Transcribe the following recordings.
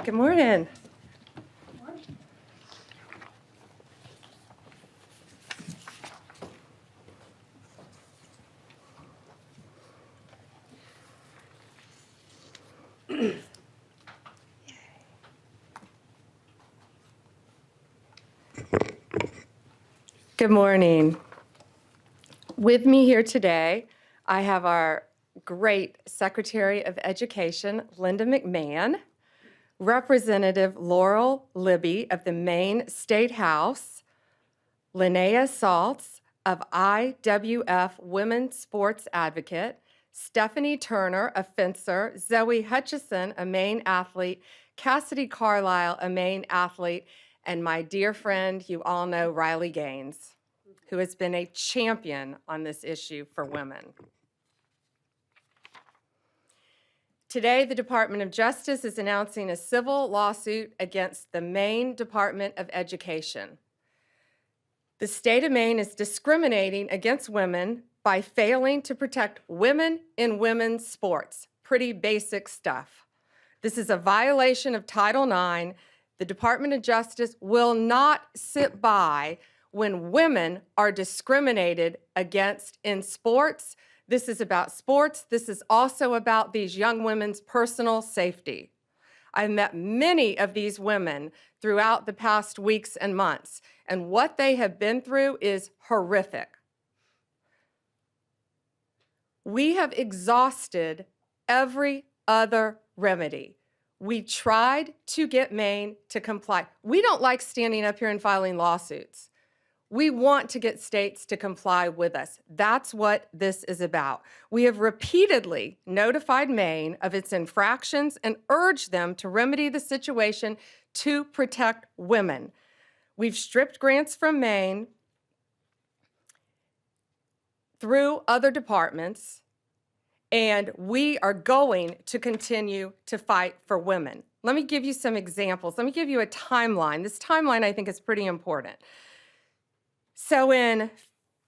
Good morning. Good morning. With me here today, I have our great Secretary of Education, Linda McMahon, Representative Laurel Libby of the Maine State House, Linnea Saltz of IWF Women's Sports Advocate, Stephanie Turner, a fencer, Zoe Hutchison, a Maine athlete, Cassidy Carlisle, a Maine athlete, and my dear friend, you all know, Riley Gaines, who has been a champion on this issue for women. Today, the Department of Justice is announcing a civil lawsuit against the Maine Department of Education. The state of Maine is discriminating against women by failing to protect women in women's sports. Pretty basic stuff. This is a violation of Title IX. The Department of Justice will not sit by when women are discriminated against in sports. This is about sports. This is also about these young women's personal safety. I've met many of these women throughout the past weeks and months, and what they have been through is horrific. We have exhausted every other remedy. We tried to get Maine to comply. We don't like standing up here and filing lawsuits. We want to get states to comply with us. That's what this is about. We have repeatedly notified Maine of its infractions and urged them to remedy the situation to protect women. We've stripped grants from Maine through other departments, and we are going to continue to fight for women. Let me give you some examples. Let me give you a timeline. This timeline, I think, is pretty important. So in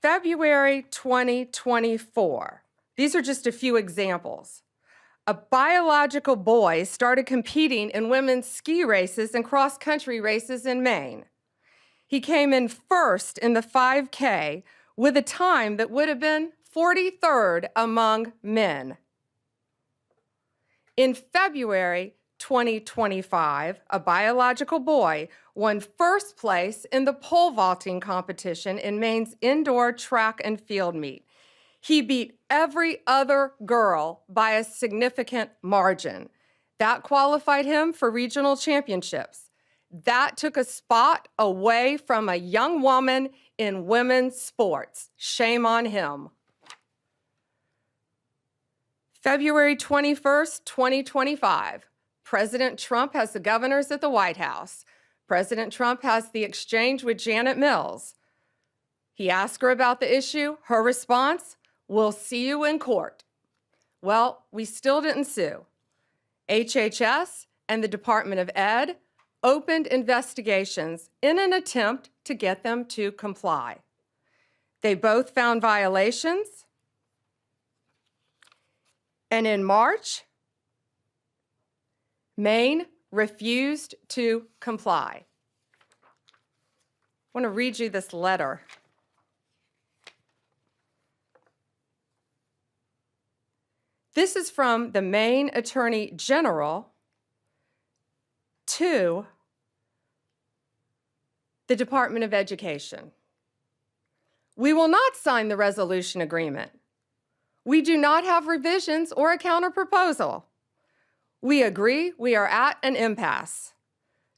February 2024, these are just a few examples. A biological boy started competing in women's ski races and cross-country races in Maine. He came in first in the 5K with a time that would have been 43rd among men. In February 2025, a biological boy won first place in the pole vaulting competition in Maine's indoor track and field meet. He beat every other girl by a significant margin. That qualified him for regional championships. That took a spot away from a young woman in women's sports. Shame on him. February 21st, 2025, President Trump has the governors at the White House. President Trump has the exchange with Janet Mills. He asked her about the issue. Her response, "We'll see you in court." Well, we still didn't sue. HHS and the Department of Ed opened investigations in an attempt to get them to comply. They both found violations. And in March, Maine refused to comply. I want to read you this letter. This is from the Maine Attorney General to the Department of Education. We will not sign the resolution agreement. We do not have revisions or a counterproposal. We agree we are at an impasse.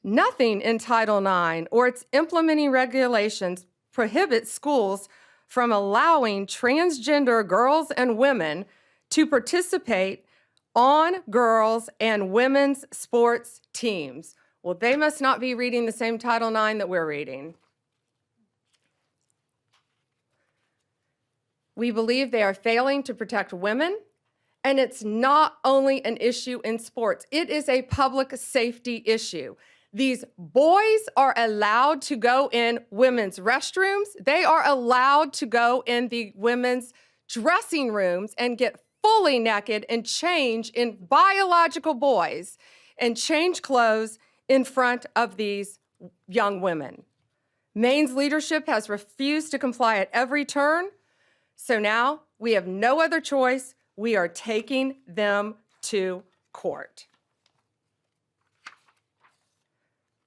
Nothing in Title IX or its implementing regulations prohibits schools from allowing transgender girls and women to participate on girls' and women's sports teams. Well, they must not be reading the same Title IX that we're reading. We believe they are failing to protect women, and it's not only an issue in sports. It is a public safety issue. These boys are allowed to go in women's restrooms. They are allowed to go in the women's dressing rooms and get fully naked and change in biological boys and change clothes in front of these young women. Maine's leadership has refused to comply at every turn, so now we have no other choice. We are taking them to court.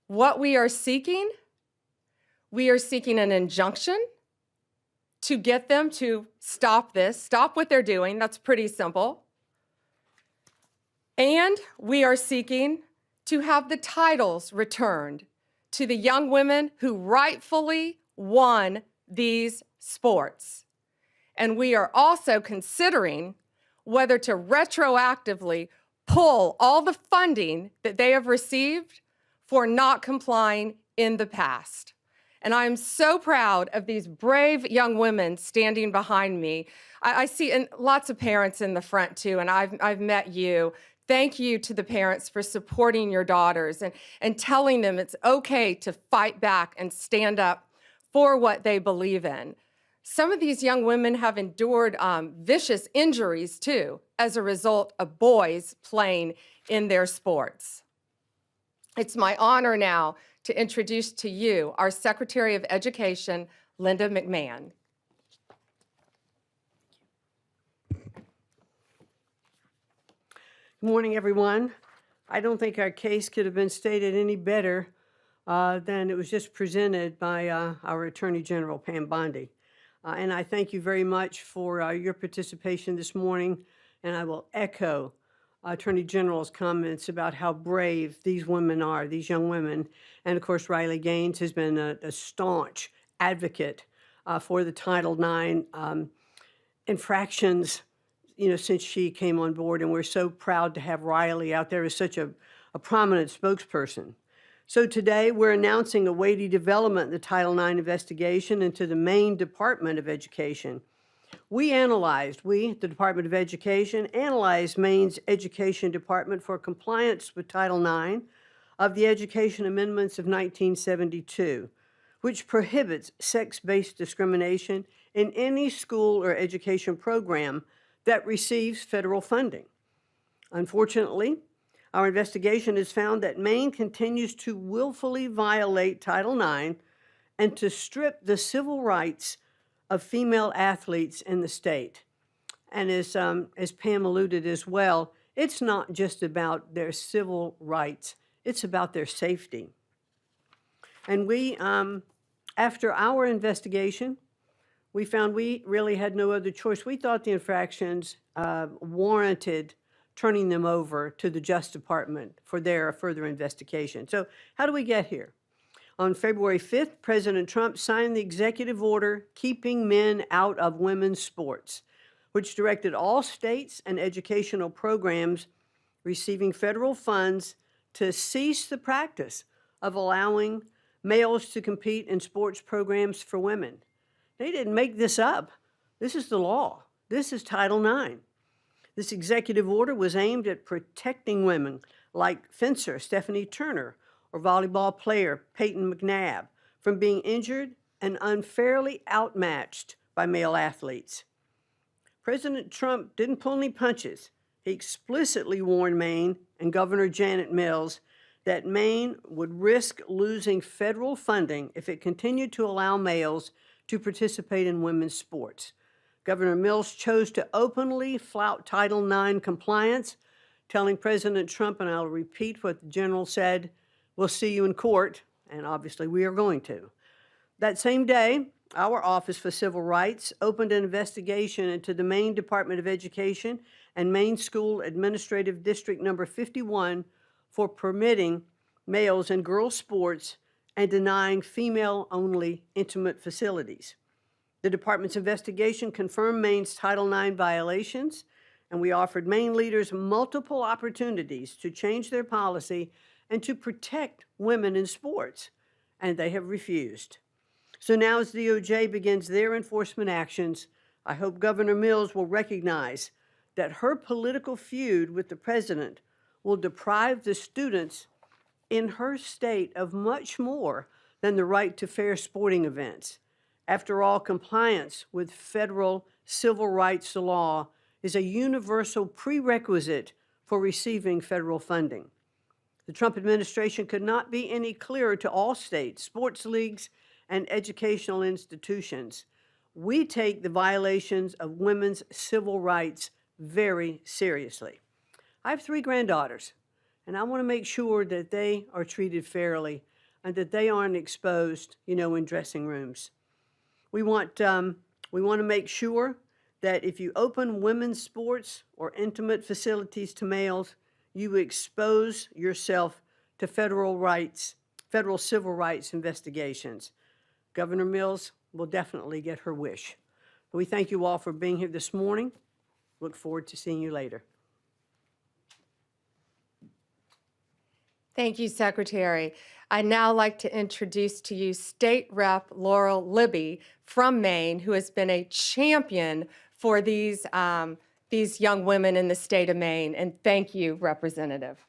What we are seeking an injunction to get them to stop this, stop what they're doing. That's pretty simple. And we are seeking to have the titles returned to the young women who rightfully won these sports. And we are also considering whether to retroactively pull all the funding that they have received for not complying in the past. And I'm so proud of these brave young women standing behind me. I see and lots of parents in the front too, and I've met you. Thank you to the parents for supporting your daughters and telling them it's okay to fight back and stand up for what they believe in. Some of these young women have endured vicious injuries too as a result of boys playing in their sports. It's my honor now to introduce to you our Secretary of Education, Linda McMahon. Good morning, everyone. I don't think our case could have been stated any better than it was just presented by our Attorney General, Pam Bondi. And I thank you very much for your participation this morning, and I will echo Attorney General's comments about how brave these women are, these young women. And of course, Riley Gaines has been a staunch advocate for the Title IX infractions, since she came on board, and we're so proud to have Riley out there as such a prominent spokesperson. So today we're announcing a weighty development in the Title IX investigation into the Maine Department of Education. The Department of Education, analyzed Maine's Education Department for compliance with Title IX of the Education Amendments of 1972, which prohibits sex-based discrimination in any school or education program that receives federal funding. Unfortunately, our investigation has found that Maine continues to willfully violate Title IX and to strip the civil rights of female athletes in the state. And as Pam alluded as well, it's not just about their civil rights, it's about their safety. And we, after our investigation, we found we really had no other choice. We thought the infractions warranted turning them over to the Justice Department for their further investigation. So how do we get here? On February 5th, President Trump signed the executive order keeping men out of women's sports, which directed all states and educational programs receiving federal funds to cease the practice of allowing males to compete in sports programs for women. They didn't make this up. This is the law. This is Title IX. This executive order was aimed at protecting women like fencer Stephanie Turner or volleyball player Peyton McNabb from being injured and unfairly outmatched by male athletes. President Trump didn't pull any punches. He explicitly warned Maine and Governor Janet Mills that Maine would risk losing federal funding if it continued to allow males to participate in women's sports. Governor Mills chose to openly flout Title IX compliance, telling President Trump, and I'll repeat what the general said, "We'll see you in court," and obviously we are going to. That same day, our Office for Civil Rights opened an investigation into the Maine Department of Education and Maine School Administrative District Number 51 for permitting males and girls sports and denying female-only intimate facilities. The department's investigation confirmed Maine's Title IX violations, and we offered Maine leaders multiple opportunities to change their policy and to protect women in sports, and they have refused. So now as the DOJ begins their enforcement actions, I hope Governor Mills will recognize that her political feud with the president will deprive the students in her state of much more than the right to fair sporting events. After all, compliance with federal civil rights law is a universal prerequisite for receiving federal funding. The Trump administration could not be any clearer to all states, sports leagues, and educational institutions. We take the violations of women's civil rights very seriously. I have 3 granddaughters, and I want to make sure that they are treated fairly and that they aren't exposed, in dressing rooms. We want to make sure that if you open women's sports or intimate facilities to males, you expose yourself to federal civil rights investigations. Governor Mills will definitely get her wish. We thank you all for being here this morning. Look forward to seeing you later. Thank you, Secretary. I'd now like to introduce to you State Rep Laurel Libby from Maine, who has been a champion for these young women in the state of Maine. And thank you, Representative.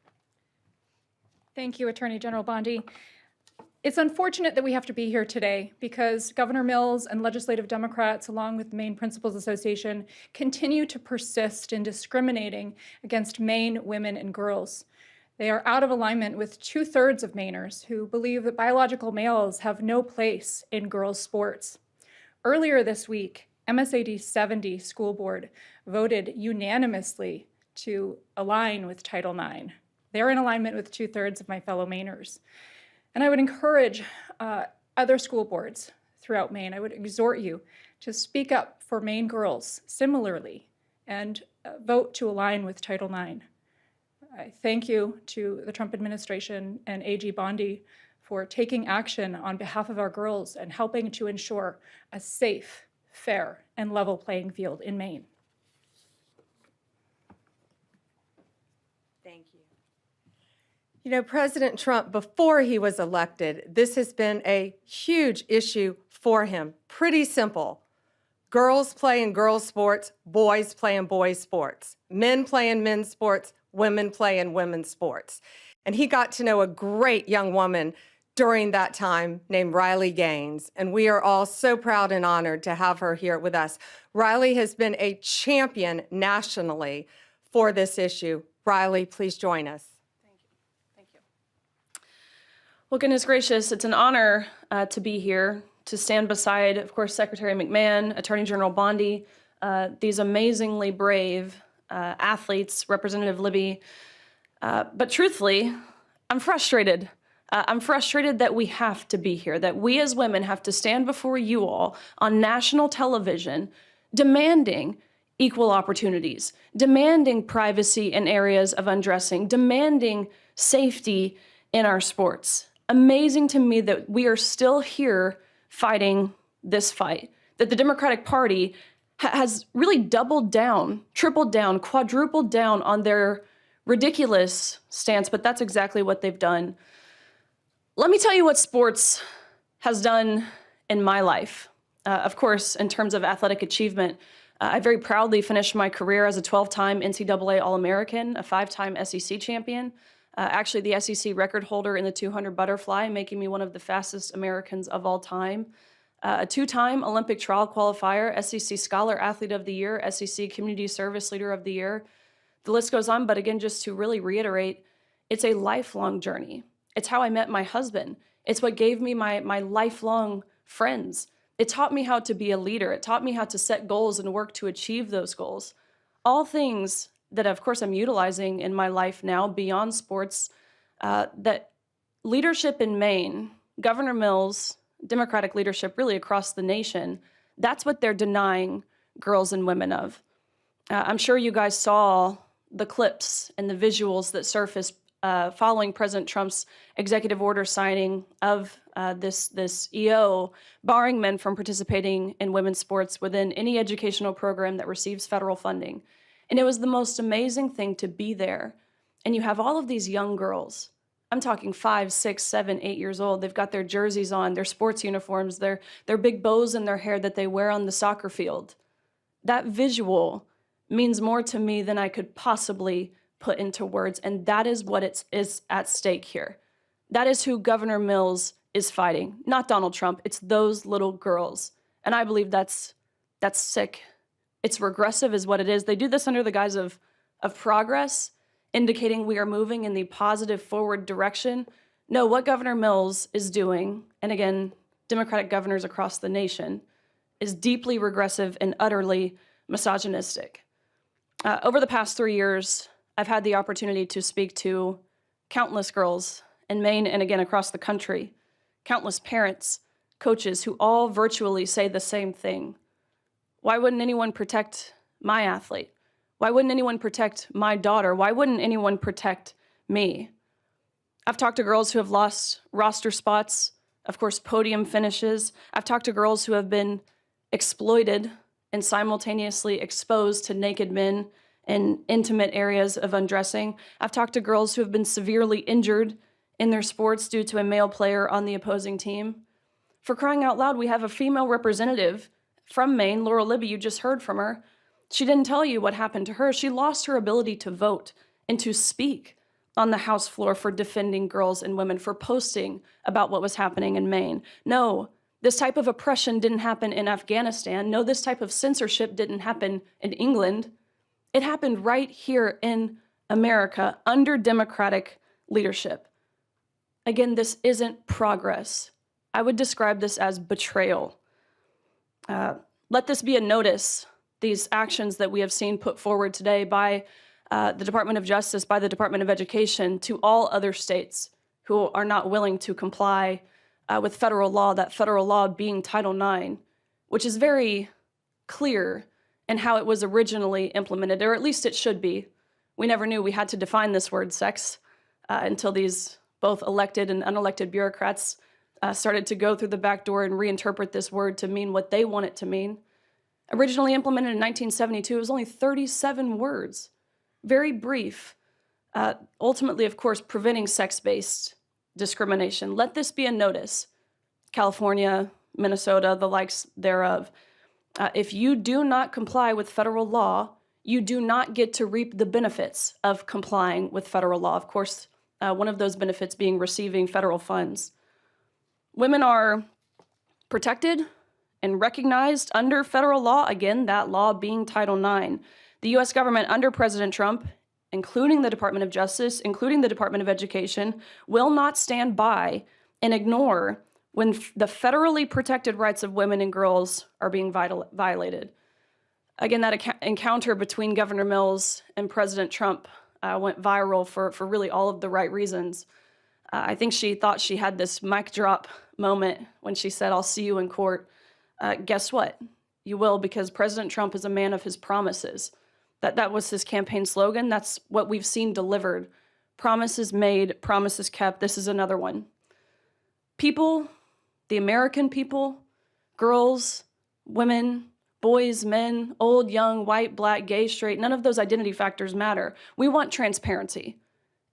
Thank you, Attorney General Bondi. It's unfortunate that we have to be here today because Governor Mills and legislative Democrats, along with the Maine Principals Association, continue to persist in discriminating against Maine women and girls. They are out of alignment with 2/3 of Mainers who believe that biological males have no place in girls' sports. Earlier this week, MSAD 70 School Board voted unanimously to align with Title IX. They're in alignment with 2/3 of my fellow Mainers. And I would encourage other school boards throughout Maine, I would exhort you to speak up for Maine girls similarly and vote to align with Title IX. I thank you to the Trump administration and AG Bondi for taking action on behalf of our girls and helping to ensure a safe, fair, and level playing field in Maine. Thank you. You know, President Trump, before he was elected, this has been a huge issue for him. Pretty simple. Girls play in girls' sports, boys play in boys' sports. Men play in men's sports, women play in women's sports. And he got to know a great young woman during that time named Riley Gaines. And we are all so proud and honored to have her here with us. Riley has been a champion nationally for this issue. Riley, please join us. Well, goodness gracious, it's an honor to be here, to stand beside, of course, Secretary McMahon, Attorney General Bondi, these amazingly brave athletes, Representative Libby. But truthfully, I'm frustrated. I'm frustrated that we have to be here, that we as women have to stand before you all on national television demanding equal opportunities, demanding privacy in areas of undressing, demanding safety in our sports. Amazing to me that we are still here fighting this fight, that the Democratic Party has really doubled down, tripled down, quadrupled down on their ridiculous stance, but that's exactly what they've done. Let me tell you what sports has done in my life. Of course, in terms of athletic achievement, I very proudly finished my career as a 12-time NCAA All-American, a 5-time SEC champion, actually the SEC record holder in the 200 butterfly, making me one of the fastest Americans of all time. A 2-time Olympic trial qualifier, SEC Scholar Athlete of the Year, SEC Community Service Leader of the Year. The list goes on, but again, just to really reiterate, it's a lifelong journey. It's how I met my husband. It's what gave me my lifelong friends. It taught me how to be a leader. It taught me how to set goals and work to achieve those goals. All things that, of course, I'm utilizing in my life now beyond sports, that leadership in Maine, Governor Mills, Democratic leadership really across the nation, that's what they're denying girls and women of. I'm sure you guys saw the clips and the visuals that surfaced following President Trump's executive order signing of this EO, barring men from participating in women's sports within any educational program that receives federal funding. And it was the most amazing thing to be there. And you have all of these young girls. I'm talking 5, 6, 7, 8 years old. They've got their jerseys on, their sports uniforms, their big bows in their hair that they wear on the soccer field. That visual means more to me than I could possibly put into words, and that is what is at stake here. That is who Governor Mills is fighting, not Donald Trump. It's those little girls, and I believe that's sick. It's regressive is what it is. They do this under the guise of progress, indicating we are moving in the positive forward direction. No, what Governor Mills is doing, and again, Democratic governors across the nation, is deeply regressive and utterly misogynistic. Over the past 3 years, I've had the opportunity to speak to countless girls in Maine and again across the country, countless parents, coaches who all virtually say the same thing. Why wouldn't anyone protect my athlete? Why wouldn't anyone protect my daughter? Why wouldn't anyone protect me? I've talked to girls who have lost roster spots, of course, podium finishes. I've talked to girls who have been exploited and simultaneously exposed to naked men in intimate areas of undressing. I've talked to girls who have been severely injured in their sports due to a male player on the opposing team. For crying out loud, we have a female representative from Maine, Laura Libby, you just heard from her. She didn't tell you what happened to her. She lost her ability to vote and to speak on the House floor for defending girls and women, for posting about what was happening in Maine. No, this type of oppression didn't happen in Afghanistan. No, this type of censorship didn't happen in England. It happened right here in America under Democratic leadership. Again, this isn't progress. I would describe this as betrayal. Let this be a notice, these actions that we have seen put forward today by the Department of Justice, by the Department of Education, to all other states who are not willing to comply with federal law, that federal law being Title IX, which is very clear in how it was originally implemented, or at least it should be. We never knew we had to define this word sex until these both elected and unelected bureaucrats started to go through the back door and reinterpret this word to mean what they want it to mean. Originally implemented in 1972, it was only 37 words, very brief. Ultimately, of course, preventing sex-based discrimination. Let this be a notice. California, Minnesota, the likes thereof. If you do not comply with federal law, you do not get to reap the benefits of complying with federal law. Of course, one of those benefits being receiving federal funds. Women are protected and recognized under federal law, again, that law being Title IX. The U.S. government under President Trump, including the Department of Justice, including the Department of Education, will not stand by and ignore when the federally protected rights of women and girls are being violated. Again, that encounter between Governor Mills and President Trump went viral for really all of the right reasons. I think she thought she had this mic drop moment when she said, "I'll see you in court." Guess what? You will, because President Trump is a man of his promises. That was his campaign slogan. That's what we've seen delivered. Promises made, promises kept. This is another one. People, the American people, girls, women, boys, men, old, young, white, black, gay, straight, none of those identity factors matter. We want transparency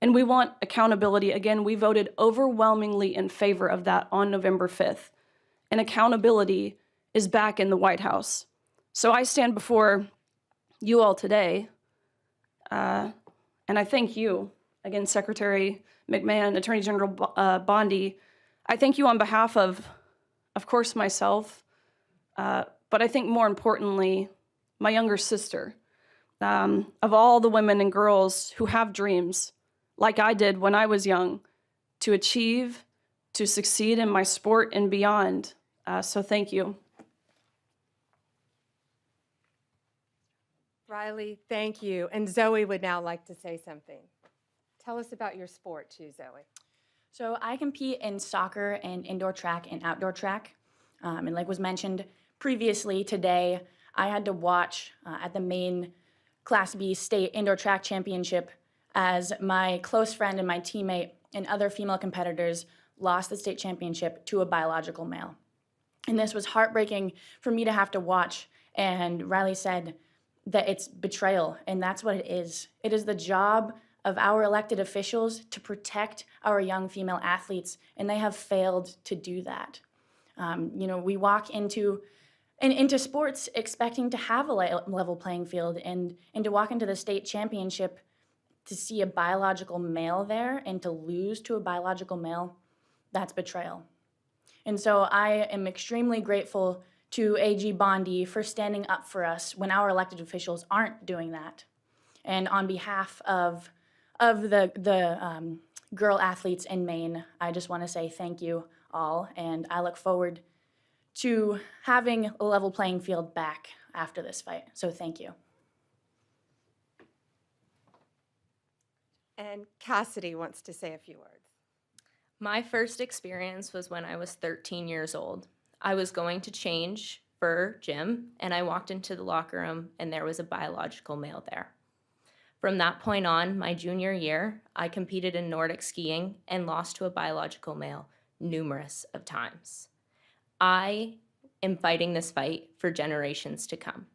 and we want accountability. Again, we voted overwhelmingly in favor of that on November 5th. And accountability is back in the White House. So I stand before you all today, and I thank you, again, Secretary McMahon, Attorney General Bondi. I thank you on behalf of course, myself, but I think more importantly, my younger sister, of all the women and girls who have dreams, like I did when I was young, to achieve, to succeed in my sport and beyond. So thank you. Riley, thank you. And Zoe would now like to say something. Tell us about your sport too, Zoe. So I compete in soccer and indoor track and outdoor track. And like was mentioned previously today, I had to watch at the Maine Class B State Indoor Track Championship as my close friend and my teammate and other female competitors lost the state championship to a biological male. And this was heartbreaking for me to have to watch. And Riley said that it's betrayal, and that's what it is. It is the job of our elected officials to protect our young female athletes, and they have failed to do that. We walk into sports expecting to have a level playing field, and to walk into the state championship to see a biological male there and to lose to a biological male, that's betrayal. And so I am extremely grateful to AG Bondi for standing up for us when our elected officials aren't doing that. And on behalf of of the girl athletes in Maine, I just want to say thank you all, and I look forward to having a level playing field back after this fight. So thank you. And Cassidy wants to say a few words. My first experience was when I was 13 years old. I was going to change for gym, and I walked into the locker room, and there was a biological male there. From that point on, my junior year, I competed in Nordic skiing and lost to a biological male numerous of times. I am fighting this fight for generations to come.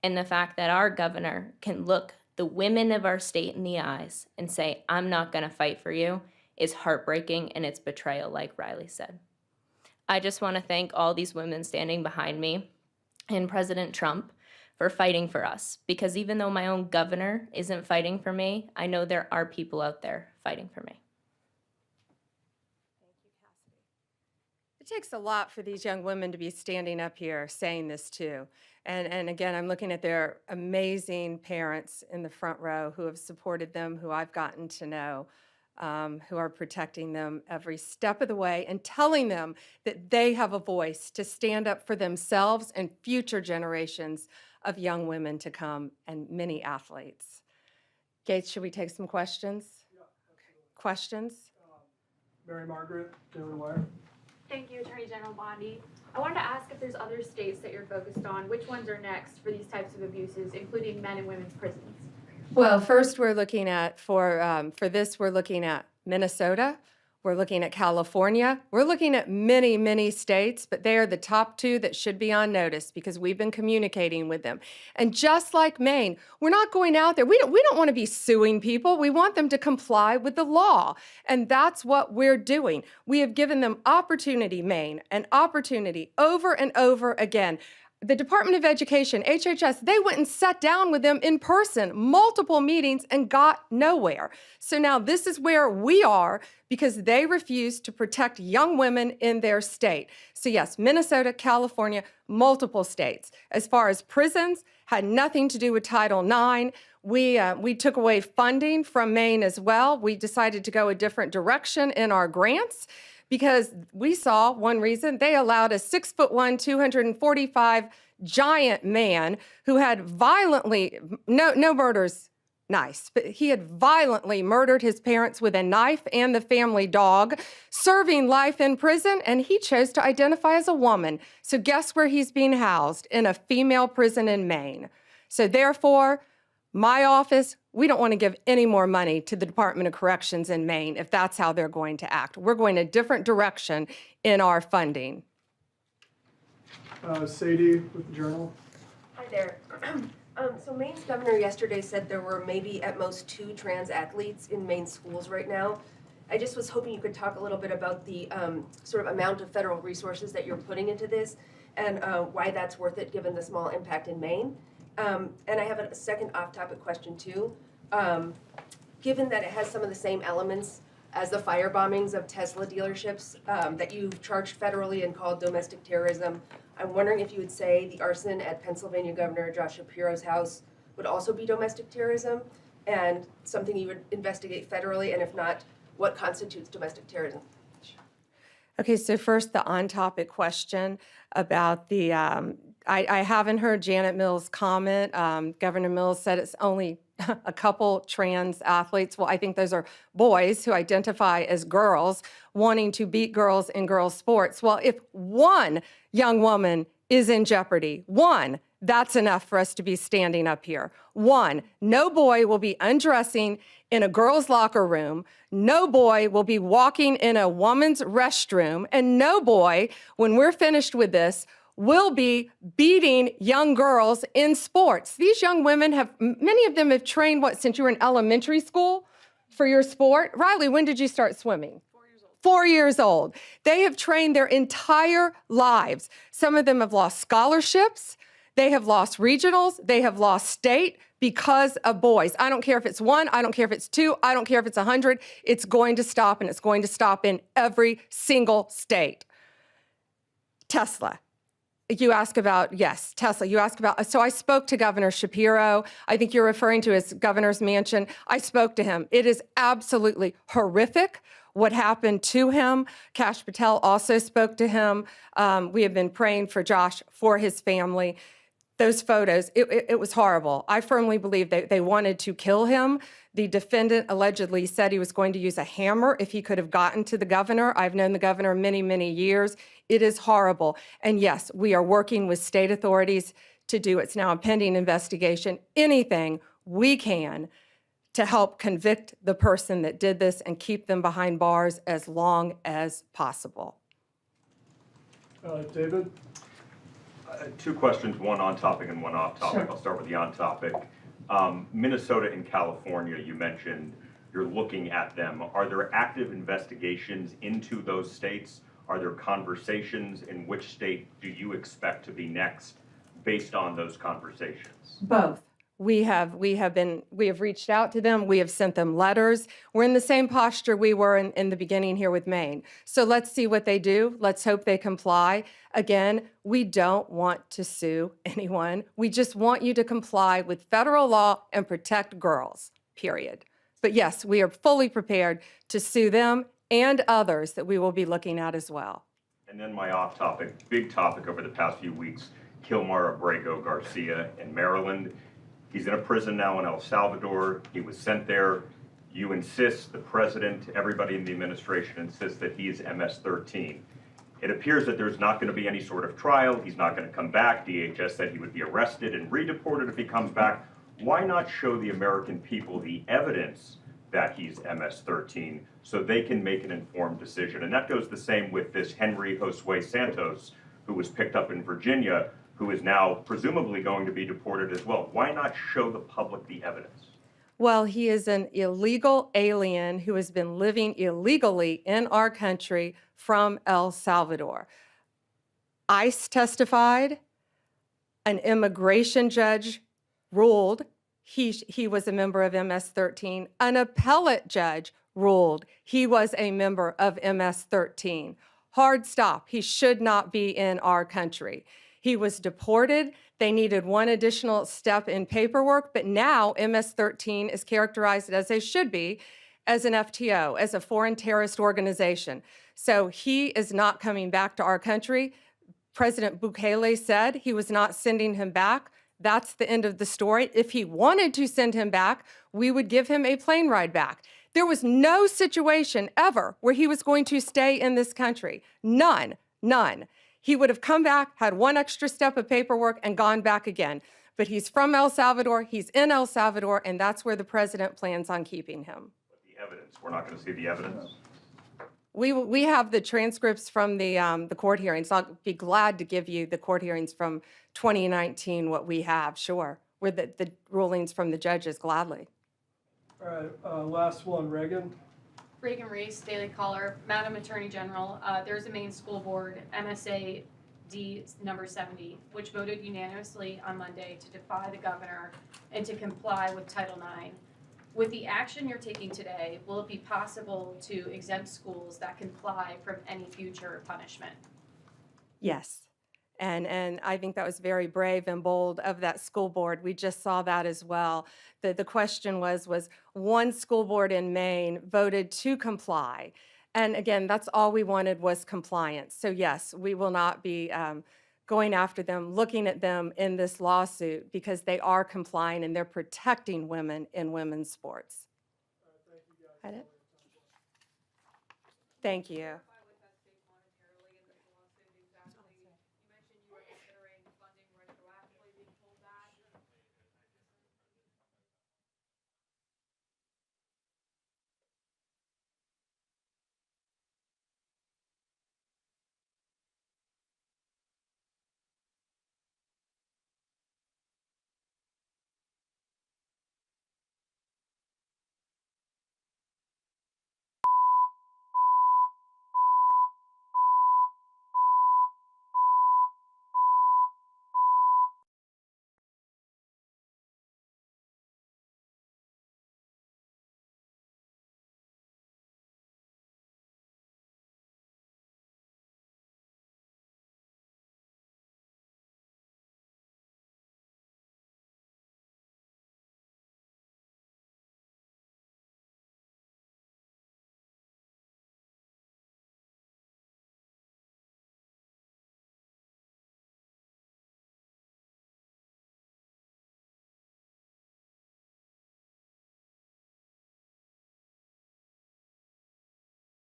And the fact that our governor can look the women of our state in the eyes and say, I'm not going to fight for you, is heartbreaking, and it's betrayal, like Riley said. I just want to thank all these women standing behind me and President Trump for fighting for us, because even though my own governor isn't fighting for me, I know there are people out there fighting for me. It takes a lot for these young women to be standing up here saying this too. And again, I'm looking at their amazing parents in the front row who have supported them, who I've gotten to know, who are protecting them every step of the way and telling them that they have a voice to stand up for themselves and future generations of young women to come and many athletes. Gates, should we take some questions? Yeah, absolutely. Questions? Mary Margaret, Daily Wire. Thank you, Attorney General Bondi. I wanted to ask if there's other states that you're focused on. Which ones are next for these types of abuses, including men and women's prisons? Well, first we're looking at, for this, we're looking at Minnesota, we're looking at California, we're looking at many, many states, but they are the top two that should be on notice because we've been communicating with them. And just like Maine, we're not going out there, we don't want to be suing people, we want them to comply with the law. And that's what we're doing. We have given them opportunity, Maine, an opportunity over and over again. The Department of Education, HHS, they went and sat down with them in person, multiple meetings, and got nowhere. So now this is where we are because they refuse to protect young women in their state. So yes, Minnesota, California, multiple states. As far as prisons, had nothing to do with Title IX. We took away funding from Maine as well. We decided to go a different direction in our grants, because we saw one reason they allowed a 6'1", 245 giant man who had violently, no murders, nice, but he had violently murdered his parents with a knife and the family dog, serving life in prison, and he chose to identify as a woman. So guess where he's being housed? In a female prison in Maine. So therefore, my office, we don't want to give any more money to the Department of Corrections in Maine if that's how they're going to act. We're going a different direction in our funding. Sadie with the Journal. Hi there. So Maine's governor yesterday said there were maybe at most 2 trans athletes in Maine schools right now. I just was hoping you could talk a little bit about the sort of amount of federal resources that you're putting into this and why that's worth it given the small impact in Maine. And I have a second off-topic question too. Given that it has some of the same elements as the fire bombings of Tesla dealerships that you've charged federally and called domestic terrorism, I'm wondering if you would say the arson at Pennsylvania Governor Josh Shapiro's house would also be domestic terrorism and something you would investigate federally, and if not, what constitutes domestic terrorism? Okay, so first the on-topic question about the, I haven't heard Janet Mills' comment. Governor Mills said it's only a couple trans athletes. Well, I think those are boys who identify as girls wanting to beat girls in girls' sports. Well, if one young woman is in jeopardy, one, that's enough for us to be standing up here. One, no boy will be undressing in a girl's locker room. No boy will be walking in a woman's restroom. And no boy, when we're finished with this, will be beating young girls in sports. These young women have, many of them have trained, since you were in elementary school for your sport? Riley, when did you start swimming? 4 years old. They have trained their entire lives. Some of them have lost scholarships. They have lost regionals. They have lost state because of boys. I don't care if it's 1, I don't care if it's 2, I don't care if it's 100. It's going to stop, and it's going to stop in every single state. Tesla. You ask about, yes, Tesla, you ask about, so I spoke to Governor Shapiro. I think you're referring to his governor's mansion. I spoke to him. It is absolutely horrific what happened to him. Kash Patel also spoke to him. We have been praying for Josh, for his family. Those photos, it was horrible. I firmly believe they wanted to kill him. The defendant allegedly said he was going to use a hammer if he could have gotten to the governor. I've known the governor many, many years. It is horrible. And yes, we are working with state authorities to do, it's now a pending investigation, anything we can to help convict the person that did this and keep them behind bars as long as possible. David? Two questions, one on topic and one off topic. Sure. I'll start with the on topic. Minnesota and California, you mentioned you're looking at them. Are there active investigations into those states? Are there conversations? In which state do you expect to be next based on those conversations? Both. We have reached out to them. We have sent them letters. We're in the same posture we were in the beginning here with Maine. So let's see what they do. Let's hope they comply. Again, we don't want to sue anyone. We just want you to comply with federal law and protect girls, period. But yes, we are fully prepared to sue them and others that we will be looking at as well. And then my off topic, big topic over the past few weeks, Kilmar Abrego Garcia in Maryland. He's in a prison now in El Salvador. He was sent there. You insist, the president, everybody in the administration insists that he is MS-13. It appears that there's not going to be any sort of trial. He's not going to come back. DHS said he would be arrested and redeported if he comes back. Why not show the American people the evidence that he's MS-13 so they can make an informed decision? And that goes the same with this Henry Josue Santos, who was picked up in Virginia, who is now presumably going to be deported as well. Why not show the public the evidence? Well, he is an illegal alien who has been living illegally in our country from El Salvador. ICE testified, an immigration judge ruled he was a member of MS-13, an appellate judge ruled he was a member of MS-13. Hard stop, he should not be in our country. He was deported. They needed one additional step in paperwork, but now MS-13 is characterized as they should be, as an FTO, as a foreign terrorist organization. So he is not coming back to our country. President Bukele said he was not sending him back. That's the end of the story. If he wanted to send him back, we would give him a plane ride back. There was no situation ever where he was going to stay in this country. None, none. He would have come back, had one extra step of paperwork, and gone back again. But he's from El Salvador, he's in El Salvador, and that's where the president plans on keeping him. But the evidence, we're not going to see the evidence? We have the transcripts from the court hearings. I'll be glad to give you the court hearings from 2019, what we have, sure. With the rulings from the judges, gladly. All right, last one, Reagan. Reagan Reese, Daily Caller. Madam Attorney General, there's a Maine school board, MSA D number 70, which voted unanimously on Monday to defy the governor and to comply with Title IX. With the action you're taking today, will it be possible to exempt schools that comply from any future punishment? Yes. And I think that was very brave and bold of that school board. We just saw that as well. The question was one school board in Maine voted to comply. And again, that's all we wanted was compliance. So yes, we will not be going after them, looking at them in this lawsuit because they are complying and they're protecting women in women's sports. Thank you.